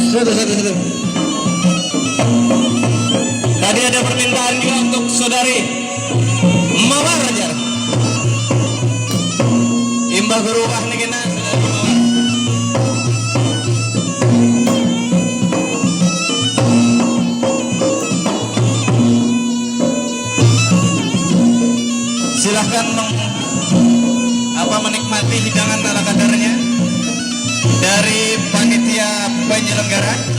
Satu. Tadi ada permintaan juga untuk saudari Mawar aja. Imbah berubah nih kena saudari Mawar. Silahkan menikmati hidangan ala kadarnya dari panitia penyelenggara.